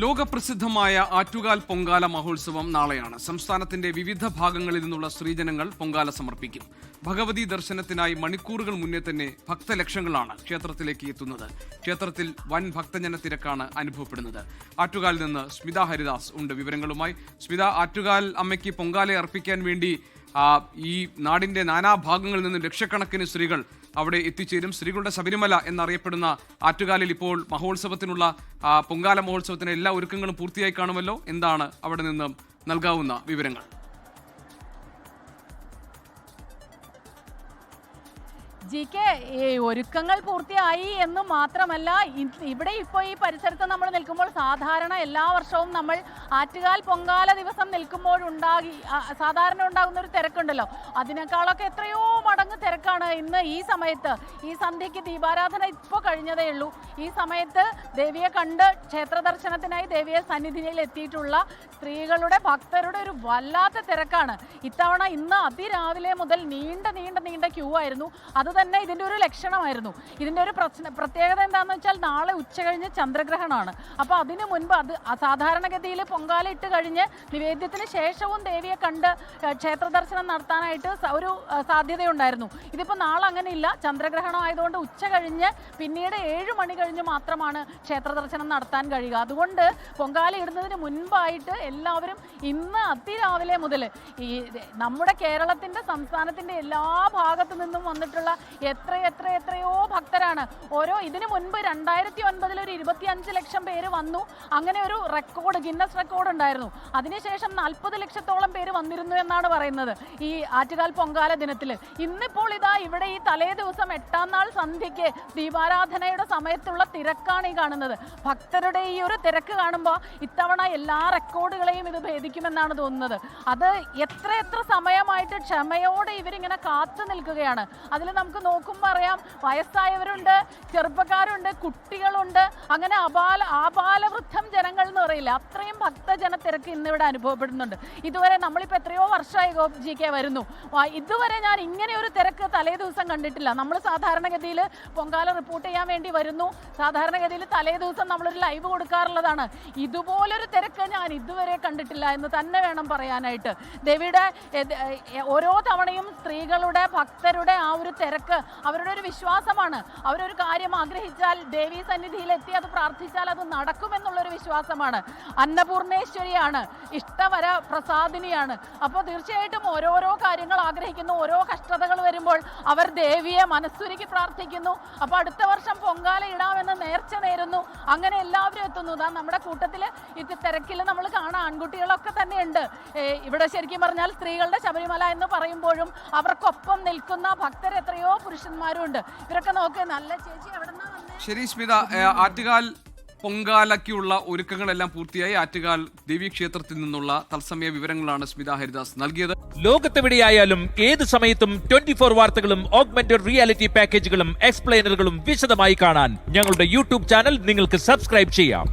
ലോകപ്രസിദ്ധമായ ആറ്റുകാൽ പൊങ്കാല മഹോത്സവം നാളെയാണ്. സംസ്ഥാനത്തിന്റെ വിവിധ ഭാഗങ്ങളിൽ നിന്നുള്ള സ്ത്രീജനങ്ങൾ പൊങ്കാല സമർപ്പിക്കും. ഭഗവതി ദർശനത്തിനായി മണിക്കൂറുകൾ മുന്നേ തന്നെ ഭക്തലക്ഷങ്ങളാണ് ക്ഷേത്രത്തിലേക്ക് എത്തുന്നത്. ക്ഷേത്രത്തിൽ വൻ ഭക്തജന തിരക്കാണ് അനുഭവപ്പെടുന്നത്. ആറ്റുകാലിൽ നിന്ന് സ്മിത ഹരിദാസ് ഉണ്ട് വിവരങ്ങളുമായി. സ്മിത, ആറ്റുകാൽ അമ്മയ്ക്ക് പൊങ്കാല അർപ്പിക്കാൻ വേണ്ടി ഈ നാടിന്റെ നാനാഭാഗങ്ങളിൽ നിന്ന് ലക്ഷക്കണക്കിന് സ്ത്രീകൾ അവിടെ എത്തിച്ചേരും. സ്ത്രീകളുടെ ശബരിമല എന്നറിയപ്പെടുന്ന ആറ്റുകാലിൽ ഇപ്പോൾ മഹോത്സവത്തിനുള്ള പൊങ്കാല മഹോത്സവത്തിന് എല്ലാ ഒരുക്കങ്ങളും പൂർത്തിയായി കാണുമല്ലോ. എന്താണ് അവിടെ നിന്ന് നൽകാവുന്ന വിവരങ്ങൾ? ഒരുക്കങ്ങൾ പൂർത്തിയായി എന്ന് മാത്രമല്ല, ഇവിടെ ഇപ്പോൾ ഈ പരിസരത്ത് നമ്മൾ നിൽക്കുമ്പോൾ സാധാരണ എല്ലാ വർഷവും നമ്മൾ ആറ്റുകാൽ പൊങ്കാല ദിവസം നിൽക്കുമ്പോൾ സാധാരണ ഉണ്ടാകുന്ന ഒരു തിരക്കുണ്ടല്ലോ, അതിനേക്കാളൊക്കെ എത്രയോ മടങ്ങ് തിരക്കാണ് ഇന്ന് ഈ സമയത്ത്. ഈ സന്ധ്യയ്ക്ക് ദീപാരാധന ഇപ്പോൾ കഴിഞ്ഞതേ ഉള്ളൂ. ഈ സമയത്ത് ദേവിയെ കണ്ട് ക്ഷേത്ര ദർശനത്തിനായി ദേവിയെ സന്നിധിയിൽ എത്തിയിട്ടുള്ള സ്ത്രീകളുടെ ഭക്തരുടെ ഒരു വല്ലാത്ത തിരക്കാണ്. ഇന്ന് അതിരാവിലെ മുതൽ നീണ്ട ക്യൂ ആയിരുന്നു. അത് തന്നെ ഇതിൻ്റെ ഒരു ലക്ഷണമായിരുന്നു. ഇതിൻ്റെ ഒരു പ്രത്യേകത എന്താണെന്ന് വെച്ചാൽ, നാളെ ഉച്ച കഴിഞ്ഞ് ചന്ദ്രഗ്രഹണമാണ്. അപ്പോൾ അതിനു മുൻപ് സാധാരണഗതിയിൽ പൊങ്കാല ഇട്ട് കഴിഞ്ഞ് നിവേദ്യത്തിന് ശേഷവും ദേവിയെ കണ്ട് ക്ഷേത്ര ദർശനം നടത്താനായിട്ട് ഒരു സാധ്യതയുണ്ടായിരുന്നു. ഇതിപ്പോൾ നാളെ അങ്ങനെയില്ല. ചന്ദ്രഗ്രഹണം ആയതുകൊണ്ട് ഉച്ച കഴിഞ്ഞ് പിന്നീട് 7 മണി കഴിഞ്ഞ് മാത്രമാണ് ക്ഷേത്ര ദർശനം നടത്താൻ കഴിയുക. അതുകൊണ്ട് പൊങ്കാല ഇടുന്നതിന് മുൻപായിട്ട് എല്ലാവരും ഇന്ന് അതിരാവിലെ മുതൽ ഈ നമ്മുടെ കേരളത്തിൻ്റെ സംസ്ഥാനത്തിൻ്റെ എല്ലാ ഭാഗത്തു നിന്നും വന്നിട്ടുള്ള എത്രയോ ഭക്തരാണ്. ഇതിനു മുൻപ് 2009 ഒരു 25 ലക്ഷം പേര് വന്നു. അങ്ങനെ ഒരു റെക്കോർഡ്, ഗിന്നസ് റെക്കോർഡ് ഉണ്ടായിരുന്നു. അതിനുശേഷം 40 ലക്ഷത്തോളം പേര് വന്നിരുന്നു എന്നാണ് പറയുന്നത് ഈ ആറ്റുകാൽ പൊങ്കാല ദിനത്തിൽ. ഇന്നിപ്പോൾ ഇവിടെ ഈ തലേ ദിവസം 8-ാം നാൾ സന്ധ്യയ്ക്ക് ദീപാരാധനയുടെ സമയത്തുള്ള തിരക്കാണ് ഈ കാണുന്നത്. ഭക്തരുടെ ഈ ഒരു തിരക്ക് കാണുമ്പോൾ ഇത്തവണ എല്ലാ റെക്കോർഡുകളെയും ഇത് ഭേദിക്കുമെന്നാണ് തോന്നുന്നത്. അത് എത്ര സമയമായിട്ട് ക്ഷമയോടെ ഇവരിങ്ങനെ കാത്തു നിൽക്കുകയാണ്. അതിൽ നമുക്ക് നോക്കുമ്പോൾ അറിയാം, വയസ്സായവരുണ്ട്, ചെറുപ്പക്കാരുണ്ട്, കുട്ടികളുണ്ട്, അങ്ങനെ ആബാലവൃദ്ധം ജനങ്ങൾ എന്ന് പറയില്ല, അത്രയും ഭക്തജന തിരക്ക് ഇന്നിവിടെ അനുഭവപ്പെടുന്നുണ്ട്. ഇതുവരെ നമ്മളിപ്പോൾ എത്രയോ വർഷമായി GK വരുന്നു, ഇതുവരെ ഞാൻ ഇങ്ങനെ ഒരു തിരക്ക് തലേ ദിവസം കണ്ടിട്ടില്ല. നമ്മൾ സാധാരണഗതിയിൽ പൊങ്കാല റിപ്പോർട്ട് ചെയ്യാൻ വേണ്ടി വരുന്നു. സാധാരണഗതിയിൽ തലേ ദിവസം നമ്മളൊരു ലൈവ് കൊടുക്കാറുള്ളതാണ്. ഇതുപോലൊരു തിരക്ക് ഞാൻ ഇതുവരെ കണ്ടിട്ടില്ല എന്ന് തന്നെ വേണം പറയാനായിട്ട്. ദേവിയുടെ ഓരോ തവണയും സ്ത്രീകളുടെ ഭക്തരുടെ ആ ഒരു തിരക്ക് അവരുടെ ഒരു വിശ്വാസമാണ്. അവരൊരു കാര്യം ആഗ്രഹിച്ചാൽ ദേവീ സന്നിധിയിൽ എത്തി അത് പ്രാർത്ഥിച്ചാൽ അത് നടക്കുമെന്നുള്ളൊരു വിശ്വാസമാണ്. അന്നപൂർണേശ്വരിയാണ്, ഇഷ്ടവര പ്രസാദിനിയാണ്. അപ്പോൾ തീർച്ചയായിട്ടും ഓരോരോ കാര്യങ്ങൾ ആഗ്രഹിക്കുന്നു. ഓരോ കഷ്ടതകൾ വരുമ്പോൾ അവർ ദേവിയെ മനസ്സുരുക്കി പ്രാർത്ഥിക്കുന്നു. അപ്പോൾ അടുത്ത വർഷം പൊങ്കാല ഇടാമെന്ന് നേർച്ച നേരുന്നു. അങ്ങനെ എല്ലാവരും എത്തുന്നു. നമ്മുടെ കൂട്ടത്തിൽ ഇത് തിരക്കിൽ നമ്മൾ കാണാൻ ആൺകുട്ടികളൊക്കെ തന്നെയുണ്ട്. ഇവിടെ ശരിക്കും പറഞ്ഞാൽ സ്ത്രീകളുടെ ശബരിമല എന്ന് പറയുമ്പോഴും അവർക്കൊപ്പം നിൽക്കുന്ന ഭക്തർ എത്രയോ പുരുഷന്മാരും ഉണ്ട്. ഇവരൊക്കെ നോക്ക്, നല്ല ചേച്ചി എവിടെ നിന്നാ വന്നേ? ശരി സ്മിത, ആറ്റുകാൽ പൊങ്കാലയ്ക്കുള്ള ഒരുക്കങ്ങളെല്ലാം പൂർത്തിയായി. ആറ്റുകാൽ ദേവീക്ഷേത്രത്തിൽ നിന്നുള്ള തത്സമയ വിവരങ്ങളാണ് സ്മിത ഹരിദാസ് നൽകിയത്. ലോകത്തെവിടെയായാലും ഏത് സമയത്തും 24 വാർത്തകളും ഓഗ്മെന്റഡ് റിയാലിറ്റി പാക്കേജുകളും എക്സ്പ്ലെയിനറുകളും വിശദമായി കാണാൻ ഞങ്ങളുടെ യൂട്യൂബ് ചാനൽ നിങ്ങൾക്ക് സബ്സ്ക്രൈബ് ചെയ്യാം.